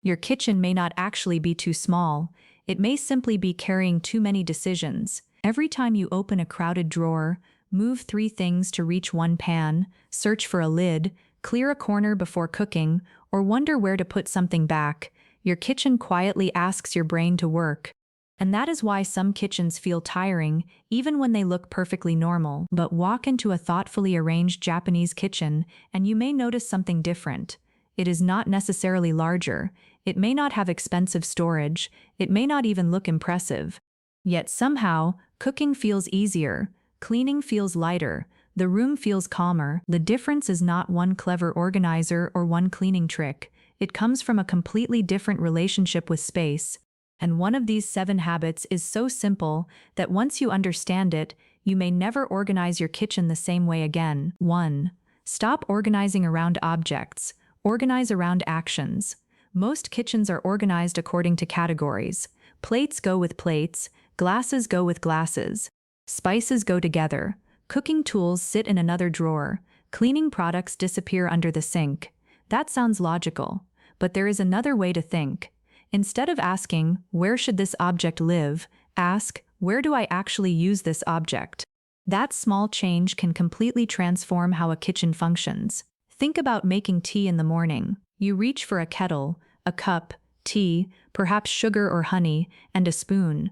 Your kitchen may not actually be too small. It may simply be carrying too many decisions. Every time you open a crowded drawer, move 3 things to reach one pan, search for a lid, clear a corner before cooking, or wonder where to put something back, your kitchen quietly asks your brain to work. And that is why some kitchens feel tiring, even when they look perfectly normal. But walk into a thoughtfully arranged Japanese kitchen, and you may notice something different. It is not necessarily larger. It may not have expensive storage. It may not even look impressive. Yet somehow, cooking feels easier. Cleaning feels lighter. The room feels calmer. The difference is not one clever organizer or one cleaning trick. It comes from a completely different relationship with space. And one of these 7 habits is so simple that once you understand it, you may never organize your kitchen the same way again. 1. Stop organizing around objects. Organize around actions. Most kitchens are organized according to categories. Plates go with plates, glasses go with glasses. Spices go together. Cooking tools sit in another drawer. Cleaning products disappear under the sink. That sounds logical, but there is another way to think. Instead of asking, where should this object live, ask, where do I actually use this object? That small change can completely transform how a kitchen functions. Think about making tea in the morning. You reach for a kettle, a cup, tea, perhaps sugar or honey, and a spoon.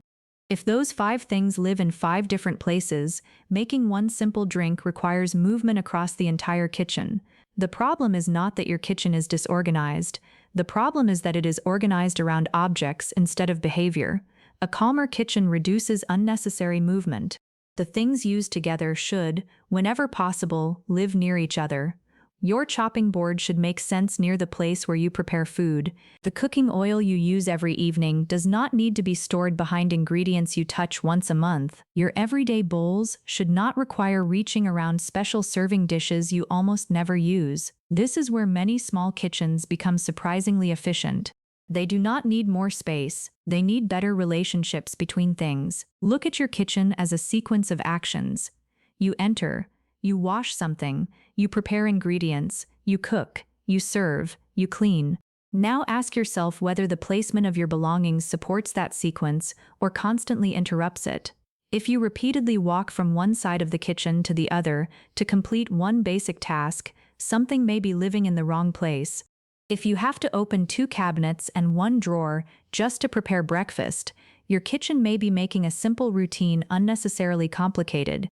If those 5 things live in 5 different places, making one simple drink requires movement across the entire kitchen. The problem is not that your kitchen is disorganized. The problem is that it is organized around objects instead of behavior. A calmer kitchen reduces unnecessary movement. The things used together should, whenever possible, live near each other. Your chopping board should make sense near the place where you prepare food. The cooking oil you use every evening does not need to be stored behind ingredients you touch once a month. Your everyday bowls should not require reaching around special serving dishes you almost never use. This is where many small kitchens become surprisingly efficient. They do not need more space. They need better relationships between things. Look at your kitchen as a sequence of actions. You enter. You wash something, you prepare ingredients, you cook, you serve, you clean. Now ask yourself whether the placement of your belongings supports that sequence or constantly interrupts it. If you repeatedly walk from one side of the kitchen to the other to complete one basic task, something may be living in the wrong place. If you have to open 2 cabinets and 1 drawer just to prepare breakfast, your kitchen may be making a simple routine unnecessarily complicated.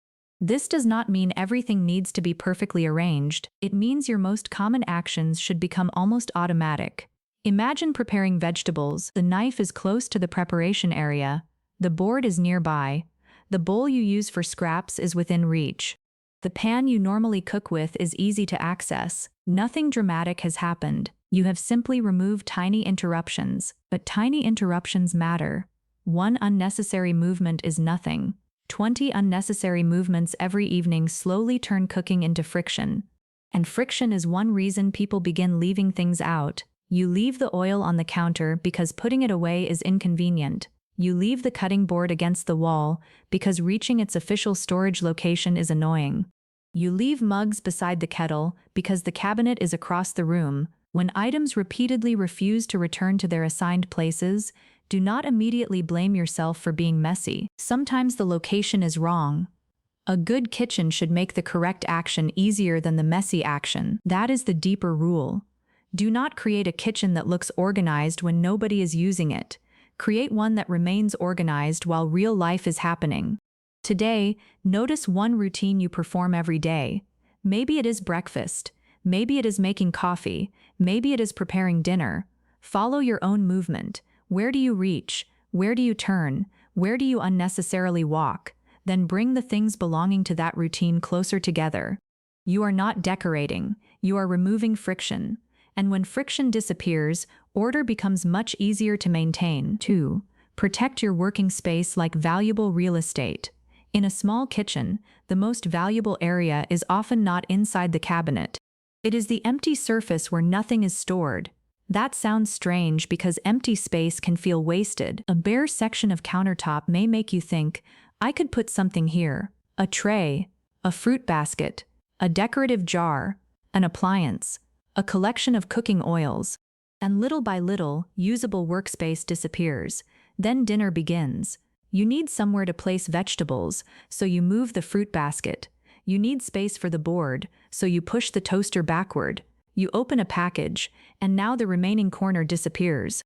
This does not mean everything needs to be perfectly arranged. It means your most common actions should become almost automatic. Imagine preparing vegetables. The knife is close to the preparation area. The board is nearby. The bowl you use for scraps is within reach. The pan you normally cook with is easy to access. Nothing dramatic has happened. You have simply removed tiny interruptions, but tiny interruptions matter. 1 unnecessary movement is nothing. 20 unnecessary movements every evening slowly turn cooking into friction. And friction is one reason people begin leaving things out. You leave the oil on the counter because putting it away is inconvenient. You leave the cutting board against the wall because reaching its official storage location is annoying. You leave mugs beside the kettle because the cabinet is across the room. When items repeatedly refuse to return to their assigned places, do not immediately blame yourself for being messy. Sometimes the location is wrong. A good kitchen should make the correct action easier than the messy action. That is the deeper rule. Do not create a kitchen that looks organized when nobody is using it. Create one that remains organized while real life is happening. Today, notice one routine you perform every day. Maybe it is breakfast. Maybe it is making coffee. Maybe it is preparing dinner. Follow your own movement. Where do you reach? Where do you turn? Where do you unnecessarily walk? Then bring the things belonging to that routine closer together. You are not decorating. You are removing friction. And when friction disappears, order becomes much easier to maintain. 2. Protect your working space like valuable real estate. In a small kitchen, the most valuable area is often not inside the cabinet. It is the empty surface where nothing is stored. That sounds strange because empty space can feel wasted. A bare section of countertop may make you think, I could put something here. A tray, a fruit basket, a decorative jar, an appliance, a collection of cooking oils. And little by little, usable workspace disappears. Then dinner begins. You need somewhere to place vegetables, so you move the fruit basket. You need space for the board, so you push the toaster backward. You open a package, and now the remaining corner disappears.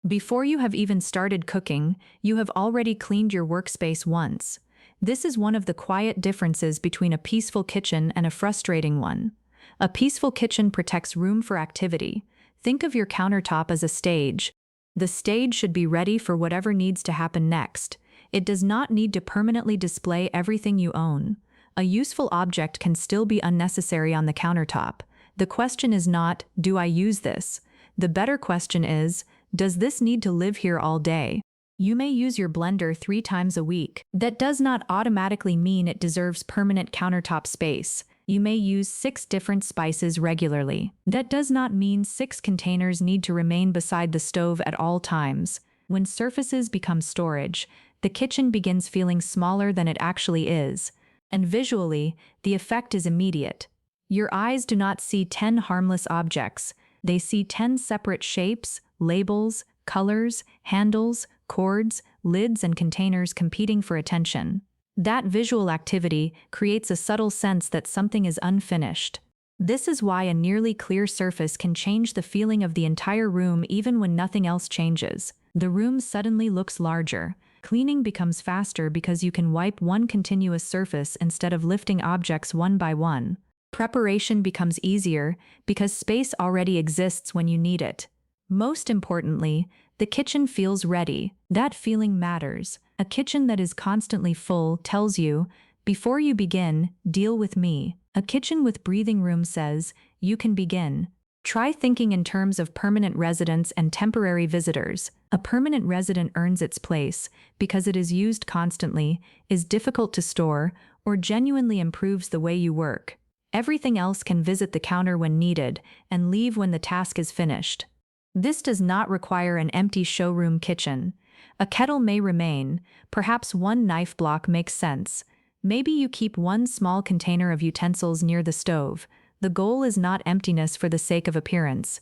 Before you have even started cooking, you have already cleaned your workspace once. This is one of the quiet differences between a peaceful kitchen and a frustrating one. A peaceful kitchen protects room for activity. Think of your countertop as a stage. The stage should be ready for whatever needs to happen next. It does not need to permanently display everything you own. A useful object can still be unnecessary on the countertop. The question is not, do I use this? The better question is, does this need to live here all day? You may use your blender 3 times a week. That does not automatically mean it deserves permanent countertop space. You may use 6 different spices regularly. That does not mean 6 containers need to remain beside the stove at all times. When surfaces become storage, the kitchen begins feeling smaller than it actually is. And visually, the effect is immediate. Your eyes do not see 10 harmless objects. They see 10 separate shapes, labels, colors, handles, cords, lids, and containers competing for attention. That visual activity creates a subtle sense that something is unfinished. This is why a nearly clear surface can change the feeling of the entire room even when nothing else changes. The room suddenly looks larger. Cleaning becomes faster because you can wipe one continuous surface instead of lifting objects one by one. Preparation becomes easier because space already exists when you need it. Most importantly, the kitchen feels ready. That feeling matters. A kitchen that is constantly full tells you, before you begin, deal with me. A kitchen with breathing room says, you can begin. Try thinking in terms of permanent residents and temporary visitors. A permanent resident earns its place because it is used constantly, is difficult to store, or genuinely improves the way you work. Everything else can visit the counter when needed and leave when the task is finished. This does not require an empty showroom kitchen. A kettle may remain, perhaps one knife block makes sense. Maybe you keep one small container of utensils near the stove. The goal is not emptiness for the sake of appearance.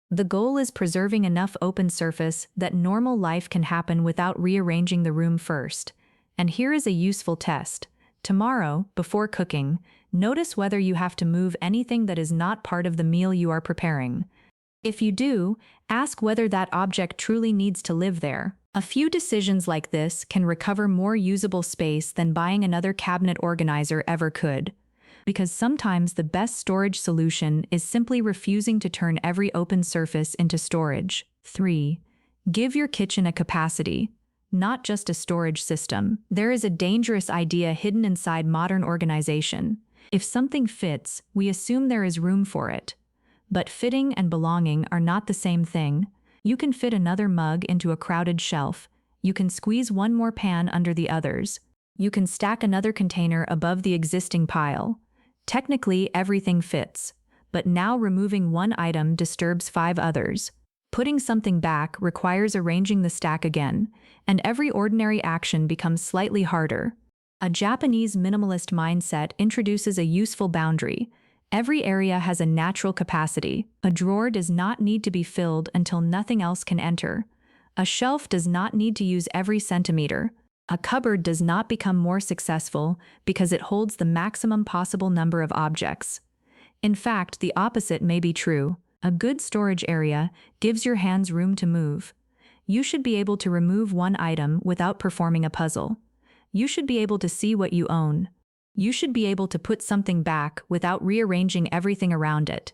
The goal is preserving enough open surface that normal life can happen without rearranging the room first. And here is a useful test. Tomorrow, before cooking, notice whether you have to move anything that is not part of the meal you are preparing. If you do, ask whether that object truly needs to live there. A few decisions like this can recover more usable space than buying another cabinet organizer ever could. Because sometimes the best storage solution is simply refusing to turn every open surface into storage. 3. Give your kitchen a capacity, not just a storage system. There is a dangerous idea hidden inside modern organization. If something fits, we assume there is room for it. But fitting and belonging are not the same thing. You can fit another mug into a crowded shelf. You can squeeze one more pan under the others. You can stack another container above the existing pile. Technically, everything fits. But now removing one item disturbs 5 others. Putting something back requires arranging the stack again, and every ordinary action becomes slightly harder. A Japanese minimalist mindset introduces a useful boundary. Every area has a natural capacity. A drawer does not need to be filled until nothing else can enter. A shelf does not need to use every centimeter. A cupboard does not become more successful because it holds the maximum possible number of objects. In fact, the opposite may be true. A good storage area gives your hands room to move. You should be able to remove one item without performing a puzzle. You should be able to see what you own. You should be able to put something back without rearranging everything around it.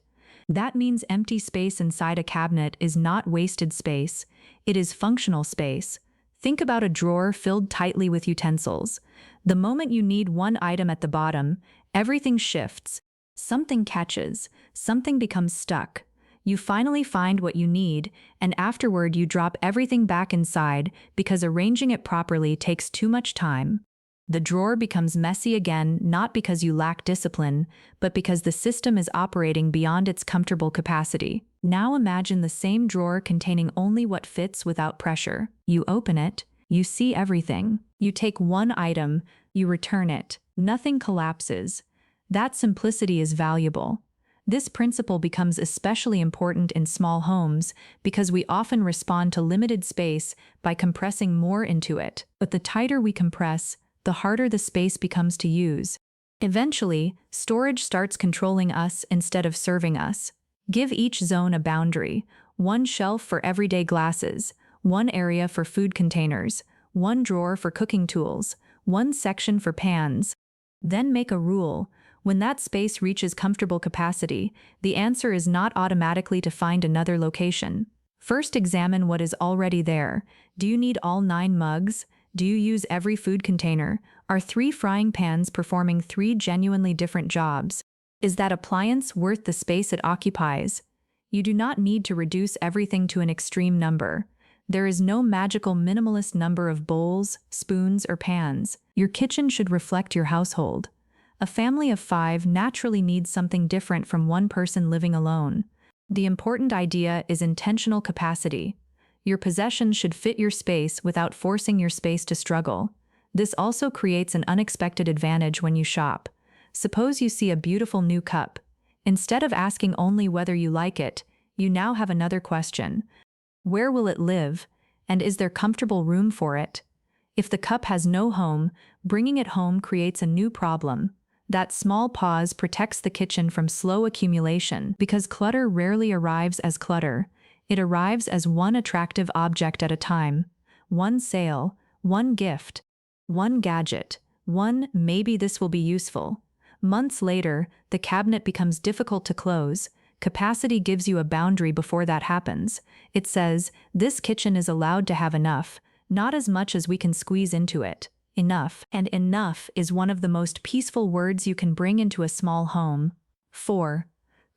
That means empty space inside a cabinet is not wasted space, it is functional space. Think about a drawer filled tightly with utensils. The moment you need one item at the bottom, everything shifts. Something catches, something becomes stuck. You finally find what you need, and afterward you drop everything back inside because arranging it properly takes too much time. The drawer becomes messy again not because you lack discipline, but because the system is operating beyond its comfortable capacity. Now imagine the same drawer containing only what fits without pressure. You open it, you see everything. You take one item, you return it. Nothing collapses. That simplicity is valuable. This principle becomes especially important in small homes because we often respond to limited space by compressing more into it. But the tighter we compress, the harder the space becomes to use. Eventually, storage starts controlling us instead of serving us. Give each zone a boundary: one shelf for everyday glasses, one area for food containers, one drawer for cooking tools, one section for pans. Then make a rule: when that space reaches comfortable capacity, the answer is not automatically to find another location. First, examine what is already there. Do you need all 9 mugs? Do you use every food container? Are 3 frying pans performing 3 genuinely different jobs? Is that appliance worth the space it occupies? You do not need to reduce everything to an extreme number. There is no magical minimalist number of bowls, spoons, or pans. Your kitchen should reflect your household. A family of 5 naturally needs something different from one person living alone. The important idea is intentional capacity. Your possessions should fit your space without forcing your space to struggle. This also creates an unexpected advantage when you shop. Suppose you see a beautiful new cup. Instead of asking only whether you like it, you now have another question. Where will it live? And is there comfortable room for it? If the cup has no home, bringing it home creates a new problem. That small pause protects the kitchen from slow accumulation because clutter rarely arrives as clutter. It arrives as one attractive object at a time. One sale, one gift, one gadget, one "maybe this will be useful." Months later, the cabinet becomes difficult to close. Capacity gives you a boundary before that happens. It says, this kitchen is allowed to have enough, not as much as we can squeeze into it. Enough. And enough is one of the most peaceful words you can bring into a small home. 4.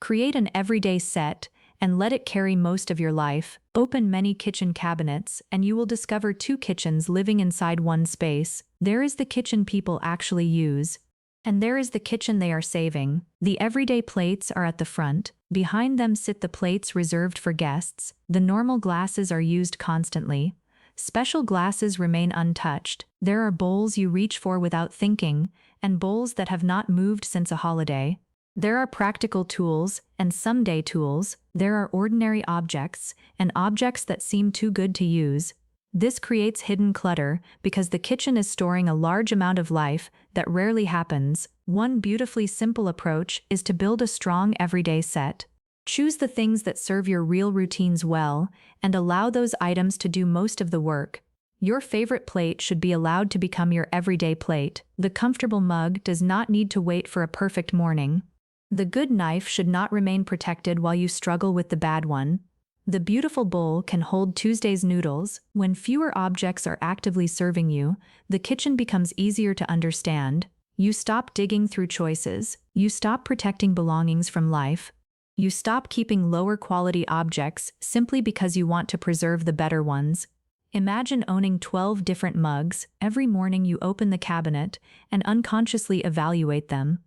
Create an everyday set and let it carry most of your life. Open many kitchen cabinets and you will discover 2 kitchens living inside one space. There is the kitchen people actually use, and there is the kitchen they are saving. The everyday plates are at the front. Behind them sit the plates reserved for guests. The normal glasses are used constantly. Special glasses remain untouched. There are bowls you reach for without thinking, and bowls that have not moved since a holiday. There are practical tools and someday tools. There are ordinary objects and objects that seem too good to use. This creates hidden clutter because the kitchen is storing a large amount of life that rarely happens. One beautifully simple approach is to build a strong everyday set. Choose the things that serve your real routines well and allow those items to do most of the work. Your favorite plate should be allowed to become your everyday plate. The comfortable mug does not need to wait for a perfect morning. The good knife should not remain protected while you struggle with the bad one. The beautiful bowl can hold Tuesday's noodles. When fewer objects are actively serving you, the kitchen becomes easier to understand. You stop digging through choices. You stop protecting belongings from life. You stop keeping lower quality objects simply because you want to preserve the better ones. Imagine owning 12 different mugs. Every morning you open the cabinet and unconsciously evaluate them.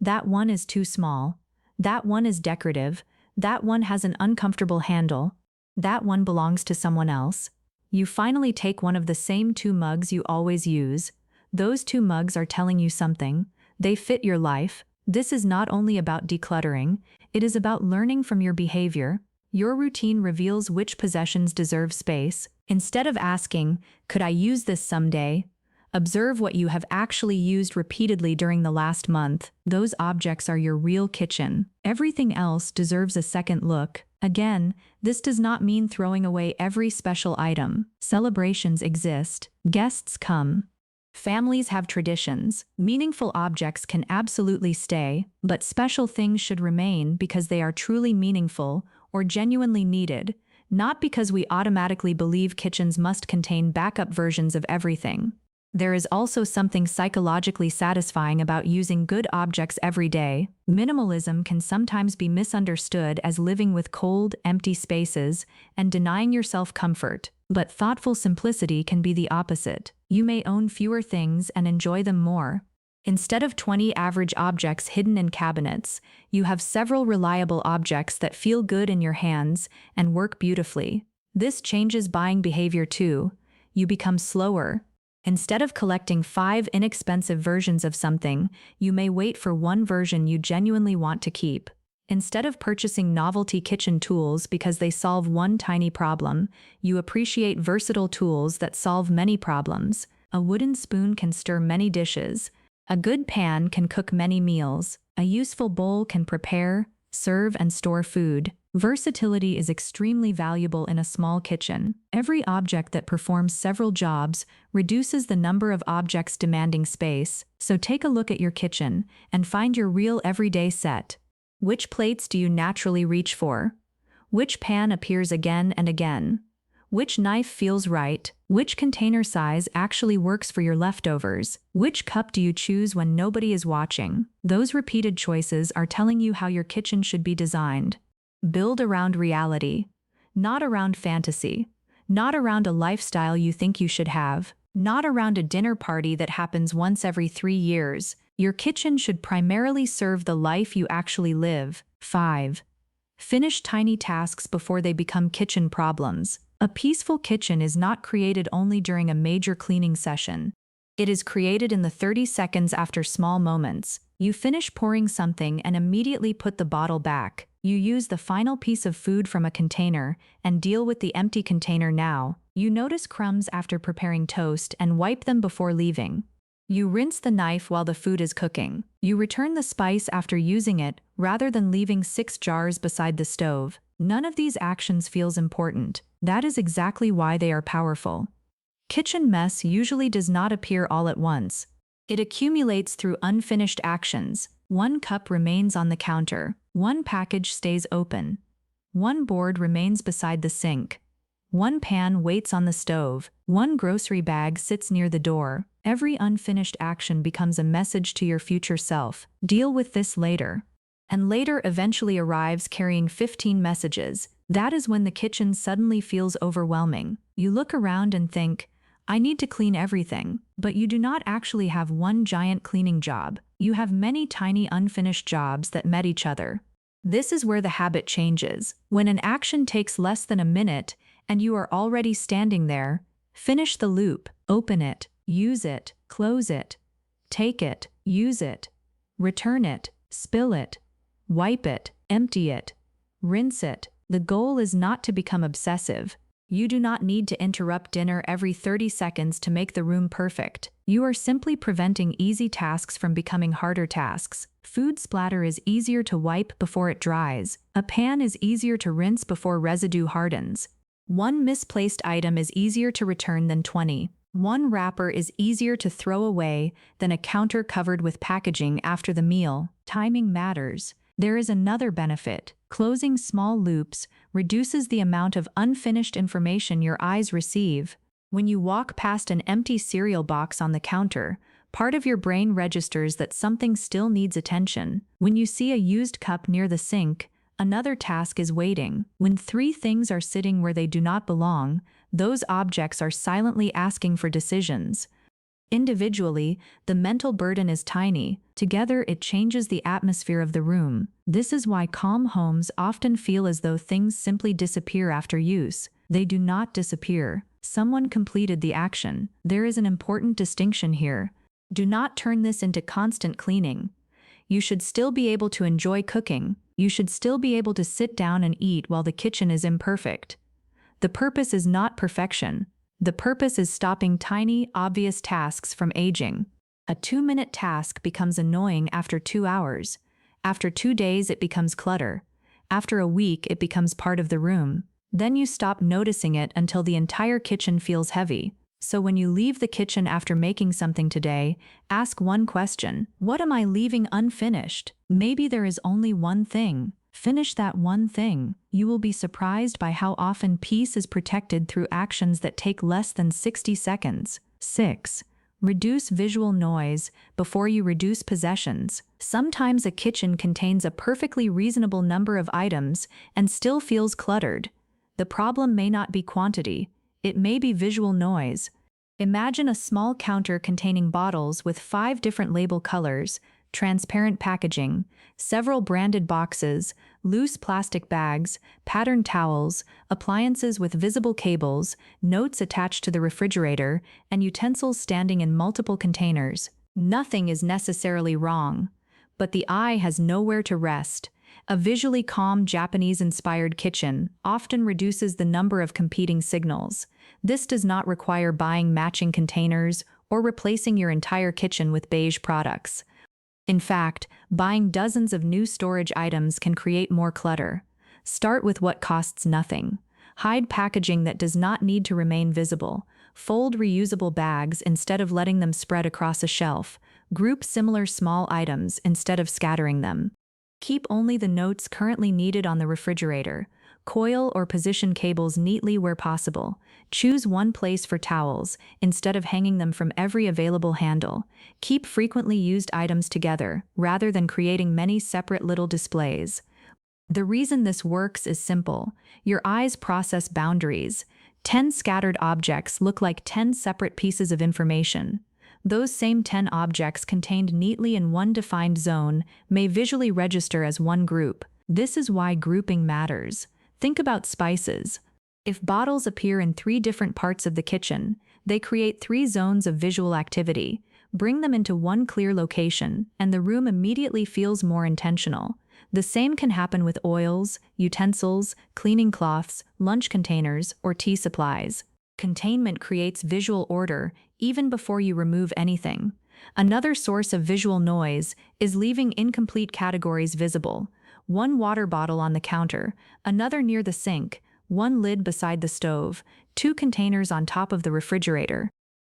That one is too small. That one is decorative. That one has an uncomfortable handle. That one belongs to someone else. You finally take one of the same 2 mugs you always use. Those 2 mugs are telling you something. They fit your life. This is not only about decluttering, it is about learning from your behavior. Your routine reveals which possessions deserve space. Instead of asking, "Could I use this someday?" observe what you have actually used repeatedly during the last month. Those objects are your real kitchen. Everything else deserves a second look. Again, this does not mean throwing away every special item. Celebrations exist. Guests come. Families have traditions. Meaningful objects can absolutely stay, but special things should remain because they are truly meaningful or genuinely needed, not because we automatically believe kitchens must contain backup versions of everything. There is also something psychologically satisfying about using good objects every day. Minimalism can sometimes be misunderstood as living with cold, empty spaces and denying yourself comfort. But thoughtful simplicity can be the opposite. You may own fewer things and enjoy them more. Instead of 20 average objects hidden in cabinets, you have several reliable objects that feel good in your hands and work beautifully. This changes buying behavior too. You become slower. Instead of collecting 5 inexpensive versions of something, you may wait for one version you genuinely want to keep. Instead of purchasing novelty kitchen tools because they solve one tiny problem, you appreciate versatile tools that solve many problems. A wooden spoon can stir many dishes. A good pan can cook many meals. A useful bowl can prepare, serve, and store food. Versatility is extremely valuable in a small kitchen. Every object that performs several jobs reduces the number of objects demanding space. So take a look at your kitchen and find your real everyday set. Which plates do you naturally reach for? Which pan appears again and again? Which knife feels right? Which container size actually works for your leftovers? Which cup do you choose when nobody is watching? Those repeated choices are telling you how your kitchen should be designed. Build around reality, not around fantasy, not around a lifestyle you think you should have, not around a dinner party that happens once every 3 years. Your kitchen should primarily serve the life you actually live. 5. Finish tiny tasks before they become kitchen problems. A peaceful kitchen is not created only during a major cleaning session. It is created in the 30 seconds after small moments. You finish pouring something and immediately put the bottle back. You use the final piece of food from a container and deal with the empty container now. You notice crumbs after preparing toast and wipe them before leaving. You rinse the knife while the food is cooking. You return the spice after using it rather than leaving 6 jars beside the stove. None of these actions feels important. That is exactly why they are powerful. Kitchen mess usually does not appear all at once. It accumulates through unfinished actions. One cup remains on the counter. One package stays open. One board remains beside the sink. One pan waits on the stove. One grocery bag sits near the door. Every unfinished action becomes a message to your future self. Deal with this later. And later eventually arrives carrying 15 messages. That is when the kitchen suddenly feels overwhelming. You look around and think, I need to clean everything. But you do not actually have one giant cleaning job. You have many tiny unfinished jobs that met each other. This is where the habit changes. When an action takes less than a minute and you are already standing there, finish the loop, open it, use it, close it, take it, use it, return it, spill it, wipe it, empty it, rinse it. The goal is not to become obsessive. You do not need to interrupt dinner every 30 seconds to make the room perfect. You are simply preventing easy tasks from becoming harder tasks. Food splatter is easier to wipe before it dries. A pan is easier to rinse before residue hardens. One misplaced item is easier to return than 20. One wrapper is easier to throw away than a counter covered with packaging after the meal. Timing matters. There is another benefit. Closing small loops reduces the amount of unfinished information your eyes receive. When you walk past an empty cereal box on the counter, part of your brain registers that something still needs attention. When you see a used cup near the sink, another task is waiting. When 3 things are sitting where they do not belong, those objects are silently asking for decisions. Individually, the mental burden is tiny. Together, it changes the atmosphere of the room. This is why calm homes often feel as though things simply disappear after use. They do not disappear. Someone completed the action. There is an important distinction here. Do not turn this into constant cleaning. You should still be able to enjoy cooking. You should still be able to sit down and eat while the kitchen is imperfect. The purpose is not perfection. The purpose is stopping tiny, obvious tasks from aging. A 2-minute task becomes annoying after 2 hours. After 2 days, it becomes clutter. After a week, it becomes part of the room. Then you stop noticing it until the entire kitchen feels heavy. So when you leave the kitchen after making something today, ask one question. What am I leaving unfinished? Maybe there is only one thing. Finish that one thing. You will be surprised by how often peace is protected through actions that take less than 60 seconds. 6. Reduce visual noise before you reduce possessions. Sometimes a kitchen contains a perfectly reasonable number of items and still feels cluttered. The problem may not be quantity. It may be visual noise. Imagine a small counter containing bottles with 5 different label colors, transparent packaging, several branded boxes, loose plastic bags, patterned towels, appliances with visible cables, notes attached to the refrigerator, and utensils standing in multiple containers. Nothing is necessarily wrong, but the eye has nowhere to rest, A visually calm Japanese-inspired kitchen often reduces the number of competing signals. This does not require buying matching containers or replacing your entire kitchen with beige products. In fact, buying dozens of new storage items can create more clutter. Start with what costs nothing. Hide packaging that does not need to remain visible. Fold reusable bags instead of letting them spread across a shelf. Group similar small items instead of scattering them. Keep only the notes currently needed on the refrigerator. Coil or position cables neatly where possible. Choose one place for towels, instead of hanging them from every available handle. Keep frequently used items together, rather than creating many separate little displays. The reason this works is simple. Your eyes process boundaries. 10 scattered objects look like 10 separate pieces of information. Those same 10 objects contained neatly in one defined zone may visually register as one group. This is why grouping matters. Think about spices. If bottles appear in 3 different parts of the kitchen, they create 3 zones of visual activity. Bring them into one clear location, and the room immediately feels more intentional. The same can happen with oils, utensils, cleaning cloths, lunch containers, or tea supplies. Containment creates visual order even before you remove anything. Another source of visual noise is leaving incomplete categories visible. One water bottle on the counter, another near the sink, one lid beside the stove, 2 containers on top of the refrigerator.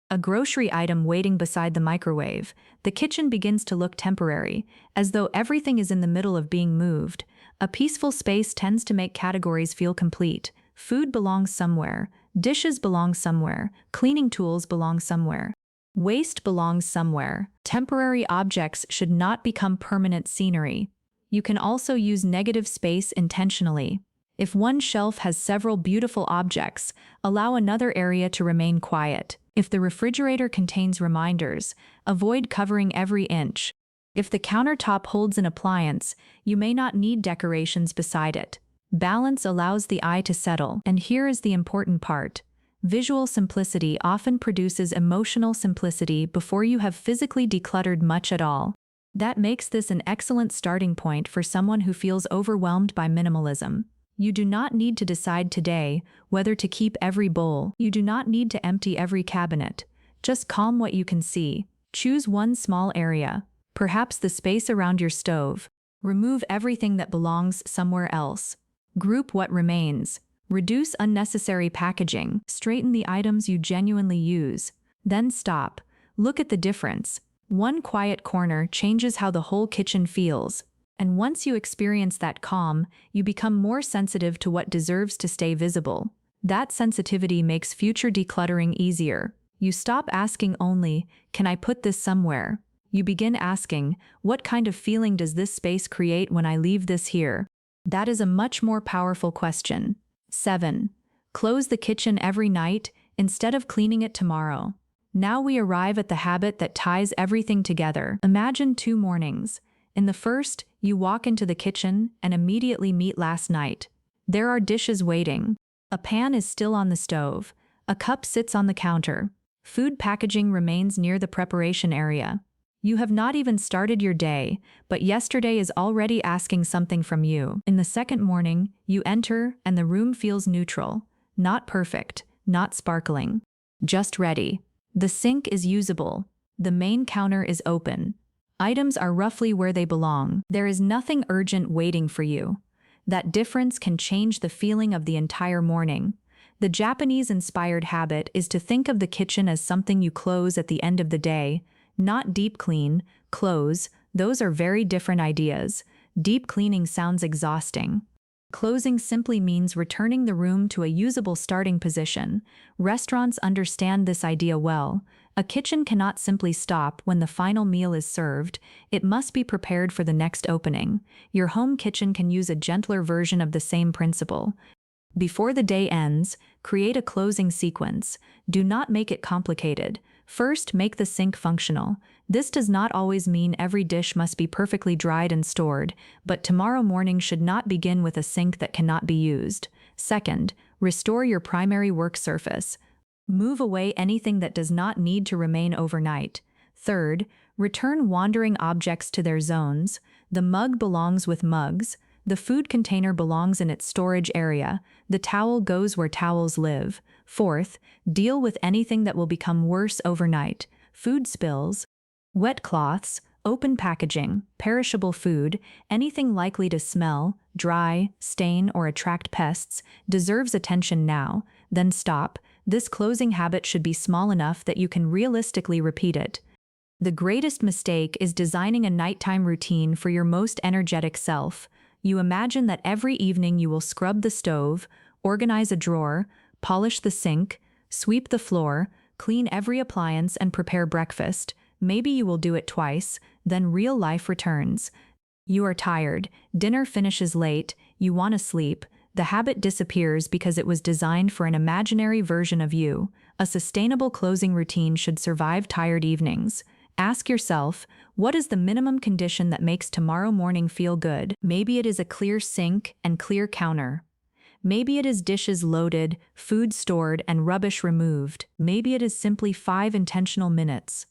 A grocery item waiting beside the microwave. The kitchen begins to look temporary, as though everything is in the middle of being moved. A peaceful space tends to make categories feel complete. Food belongs somewhere, dishes belong somewhere, cleaning tools belong somewhere. Waste belongs somewhere. Temporary objects should not become permanent scenery. You can also use negative space intentionally. If one shelf has several beautiful objects, allow another area to remain quiet. If the refrigerator contains reminders, avoid covering every inch. If the countertop holds an appliance, you may not need decorations beside it. Balance allows the eye to settle, and here is the important part. Visual simplicity often produces emotional simplicity before you have physically decluttered much at all. That makes this an excellent starting point for someone who feels overwhelmed by minimalism. You do not need to decide today whether to keep every bowl. You do not need to empty every cabinet. Just calm what you can see. Choose one small area, perhaps the space around your stove. Remove everything that belongs somewhere else. Group what remains. Reduce unnecessary packaging. Straighten the items you genuinely use. Then stop. Look at the difference. One quiet corner changes how the whole kitchen feels. And once you experience that calm, you become more sensitive to what deserves to stay visible. That sensitivity makes future decluttering easier. You stop asking only, "Can I put this somewhere?" You begin asking, "What kind of feeling does this space create when I leave this here?" That is a much more powerful question. 7. Close the kitchen every night instead of cleaning it tomorrow. Now we arrive at the habit that ties everything together. Imagine 2 mornings. In the first, you walk into the kitchen and immediately meet last night. There are dishes waiting. A pan is still on the stove. A cup sits on the counter. Food packaging remains near the preparation area. You have not even started your day, but yesterday is already asking something from you. In the second morning, you enter and the room feels neutral. Not perfect, not sparkling. Just ready. The sink is usable. The main counter is open. Items are roughly where they belong. There is nothing urgent waiting for you. That difference can change the feeling of the entire morning. The Japanese-inspired habit is to think of the kitchen as something you close at the end of the day, not deep clean, close. Those are very different ideas. Deep cleaning sounds exhausting. Closing simply means returning the room to a usable starting position. Restaurants understand this idea well. A kitchen cannot simply stop when the final meal is served. It must be prepared for the next opening. Your home kitchen can use a gentler version of the same principle. Before the day ends, create a closing sequence. Do not make it complicated. First, make the sink functional. This does not always mean every dish must be perfectly dried and stored, but tomorrow morning should not begin with a sink that cannot be used. Second, restore your primary work surface. Move away anything that does not need to remain overnight. Third, return wandering objects to their zones. The mug belongs with mugs. The food container belongs in its storage area. The towel goes where towels live. Fourth, deal with anything that will become worse overnight. Food spills, wet cloths, open packaging, perishable food, anything likely to smell, dry, stain, or attract pests, deserves attention now. Then stop. This closing habit should be small enough that you can realistically repeat it. The greatest mistake is designing a nighttime routine for your most energetic self. You imagine that every evening you will scrub the stove, organize a drawer, polish the sink, sweep the floor, clean every appliance, and prepare breakfast. Maybe you will do it twice, then real life returns. You are tired, dinner finishes late, you want to sleep. The habit disappears because it was designed for an imaginary version of you. A sustainable closing routine should survive tired evenings. Ask yourself, what is the minimum condition that makes tomorrow morning feel good? Maybe it is a clear sink and clear counter. Maybe it is dishes loaded, food stored, and rubbish removed. Maybe it is simply 5 intentional minutes.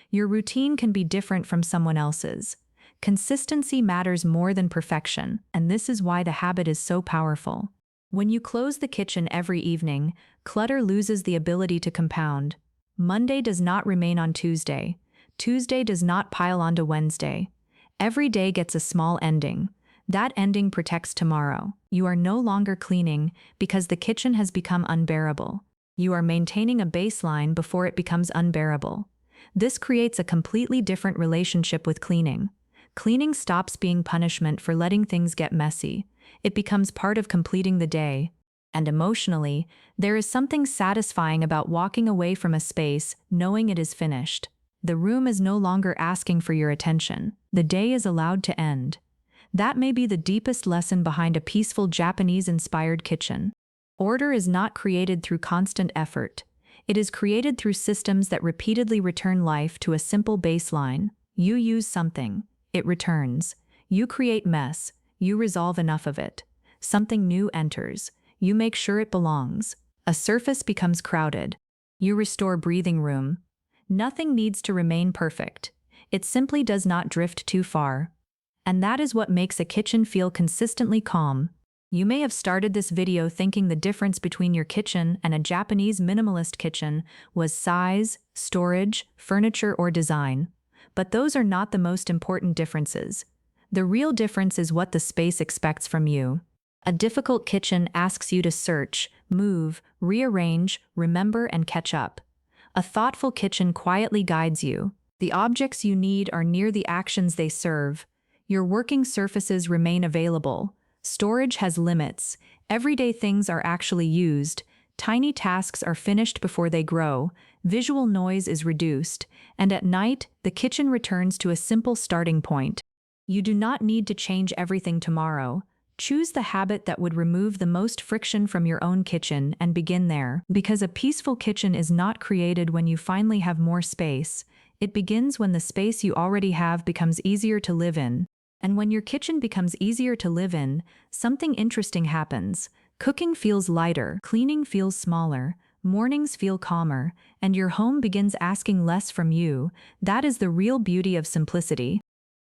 Your routine can be different from someone else's. Consistency matters more than perfection, and this is why the habit is so powerful. When you close the kitchen every evening, clutter loses the ability to compound. Monday does not remain on Tuesday. Tuesday does not pile onto Wednesday. Every day gets a small ending. That ending protects tomorrow. You are no longer cleaning because the kitchen has become unbearable. You are maintaining a baseline before it becomes unbearable. This creates a completely different relationship with cleaning. Cleaning stops being punishment for letting things get messy. It becomes part of completing the day. And emotionally, there is something satisfying about walking away from a space knowing it is finished. The room is no longer asking for your attention. The day is allowed to end. That may be the deepest lesson behind a peaceful Japanese-inspired kitchen. Order is not created through constant effort. It is created through systems that repeatedly return life to a simple baseline. You use something, it returns. You create mess, you resolve enough of it. Something new enters. You make sure it belongs. A surface becomes crowded. You restore breathing room. Nothing needs to remain perfect. It simply does not drift too far. And that is what makes a kitchen feel consistently calm. You may have started this video thinking the difference between your kitchen and a Japanese minimalist kitchen was size, storage, furniture, or design. But those are not the most important differences. The real difference is what the space expects from you. A difficult kitchen asks you to search, move, rearrange, remember, and catch up. A thoughtful kitchen quietly guides you. The objects you need are near the actions they serve. Your working surfaces remain available. Storage has limits. Everyday things are actually used. Tiny tasks are finished before they grow. Visual noise is reduced. And at night, the kitchen returns to a simple starting point. You do not need to change everything tomorrow. Choose the habit that would remove the most friction from your own kitchen and begin there. Because a peaceful kitchen is not created when you finally have more space. It begins when the space you already have becomes easier to live in. And when your kitchen becomes easier to live in, something interesting happens. Cooking feels lighter, cleaning feels smaller, mornings feel calmer, and your home begins asking less from you. That is the real beauty of simplicity.